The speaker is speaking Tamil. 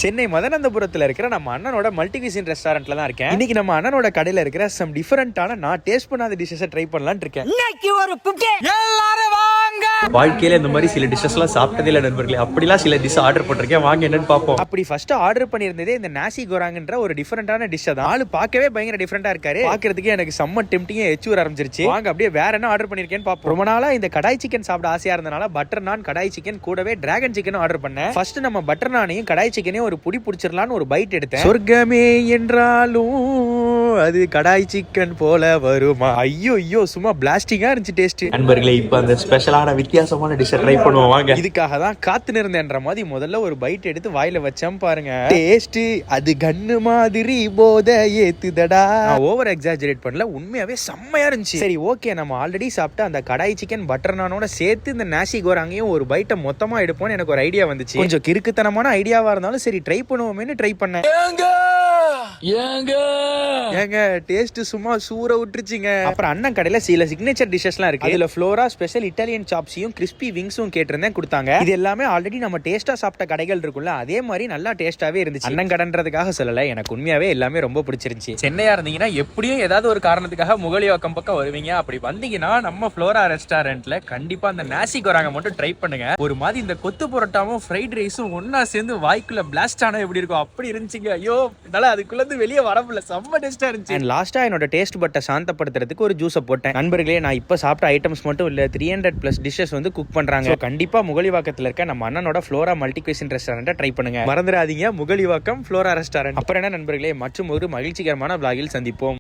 சென்னை மதனந்தபுரத்துல இருக்கிற நம்ம அண்ணனோட மல்டி கியூசின் ரெஸ்டாரண்ட்ல தான் இருக்கேன். இன்னைக்கு நம்ம அண்ணனோட கடையில இருக்கிற சம் டிஃபரெண்டான நான் டேஸ்ட் பண்ணாத டிஷஸை ட்ரை பண்ணலாம்னு இருக்கேன். இன்னைக்கு ஒரு எல்லாரும் வாங்க. வாழ்க்கையில இந்த மாதிரி சில டிஷஸ் எல்லாம் சாப்பிட்டதே இல்ல நண்பர்களே. அப்படிலாம் சில டிஷ் ஆர்டர் பண்ணிருக்கேன், வாங்க என்னன்னு பாப்போம். அப்படி ஃபர்ஸ்ட் ஆர்டர் பண்ணியிருந்ததே இந்த நாசி கோராங்கன்ற ஒரு டிஃபரெண்டான டிஷ் தான். ஆளு பார்க்கவே பயங்கர டிஃபரெண்டா இருக்காரு. பாக்குறதுக்கே எனக்கு செம்ம டெம்ப்டிங்கா எச்சூர் ஆரம்பிச்சிருச்சு. வாங்க அப்படியே வேற என்ன ஆர்டர் பண்ணிருக்கேன்னு பாப்போம். ரொம்ப நாளா இந்த கடாய் சிக்கன் சாப்பிட ஆசையா இருந்தனால பட்டர் நான், கடாய் சிக்கன் கூடவே டிராகன் சிக்கன் ஆர்டர் பண்ணேன். ஃபர்ஸ்ட் நம்ம பட்டர் நானையும் கடாய் சிக்கனையும் ஒரு புடி புடிச்சிடலான்னு ஒரு பைட் எடுத்தேன். சொர்க்கமே என்றாலும் அது கடாய் சிக்கன் போல வருமா? ஐயோ ஐயோ, சும்மா பிளாஸ்டிங்கா இருந்துச்சு டேஸ்ட். நண்பர்களே, இப்ப அந்த ஸ்பெஷலான வித்தியாசமான டிஷ் ட்ரை பண்ணுவோம் வாங்க. இதுக்காக தான் காத்து நிறந்தேன்ற மாதிரி முதல்ல ஒரு பைட் எடுத்து வாயில வச்சேன் பாருங்க. டேஸ்ட் அது கண்ணு மாதிரி போத ஏத்துதடா. ஓவர் எக்ஸாஜரேட் பண்ணல, உண்மையாவே செம்மையா இருந்துச்சு. சரி ஓகே, நம்ம ஆல்ரெடி சாப்பிட்ட அந்த கடாய் சிக்கன் பட்டர் நானோட சேர்த்து இந்த நாசி கோராங்கையும் ஒரு பைட்டை மொத்தமா எடுப்போம்னு எனக்கு ஒரு ஐடியா வந்துச்சு. கொஞ்சம் கிறுக்குத்தனமான ஐடியாவா இருந்தாலும் சரி ட்ரை பண்ணுவோமேனு ட்ரை பண்ணேன். ஏங்க டேஸ்ட் சும்மா சூற விட்டுருச்சுங்க. அப்புறம் அண்ணன் கடையில சில சிக்னேச்சர் டிஷஸ்லாம் இருக்கு. இதுல ஃப்ளோரா ஸ்பெஷல் இட்டாலியன் சாப்ஸையும் கிறிஸ்பி விங்ஸும் கேட்டிருந்தேன், கொடுத்தாங்க. இது எல்லாமே ஆல்ரெடி நம்ம டேஸ்டா சாப்பிட்ட கடைகள் இருக்குல்ல, அதே மாதிரி நல்லா டேஸ்டாவே இருந்துச்சு. அண்ணன் கடைன்றதுக்காக சொல்லல, எனக்கு உண்மையாவே எல்லாமே ரொம்ப பிடிச்சிருந்துச்சு. சென்னையா இருந்தீங்கன்னா எப்படியும் ஏதாவது ஒரு காரணத்துக்காக முகலிவாக்கம் பக்கம் வருவீங்க. அப்படி வந்தீங்கன்னா நம்ம ஃப்ளோரா ரெஸ்டாரண்ட்ல கண்டிப்பா அந்த நாசி கோராங்க மட்டும் ட்ரை பண்ணுங்க. ஒரு மாதிரி இந்த கொத்து புரோட்டாவும் ஃப்ரைட் ரைஸும் ஒன்னா சேர்ந்து வாய்க்குள்ள பிளாஸ்ட் ஆனா எப்படி இருக்கும் அப்படி இருந்துச்சுங்க. ஐயோ, அதனால அதுக்குள்ள வெளியே வரமுடியல, செம்ம டேஸ்டா இருந்துச்சு. அண்ட் லாஸ்டா என்னோட டேஸ்ட் பட்டை சாந்தப்படுத்துறதுக்கு ஒரு ஜூஸை போட்டேன். நண்பர்களே, நான் இப்ப சாப்பிட்ட ஐட்டம்ஸ் மட்டும் இல்ல, 300+ டிஷஸ் வந்து குக் பண்றாங்க. கண்டிப்பா முகலிவாக்கத்துல இருக்க நம்ம அண்ணனோட ஃப்ளோரா மல்டி கியூசின் ரெஸ்டாரண்ட்டை ட்ரை பண்ணுங்க. மறந்துடாதீங்க, முகலிவாக்கம் ஃப்ளோரா ரெஸ்டாரண்ட். அப்புறம் என்ன நண்பர்களே, மற்றும் ஒரு மகிழ்ச்சிகரமான vlog-இல் சந்திப்போம்.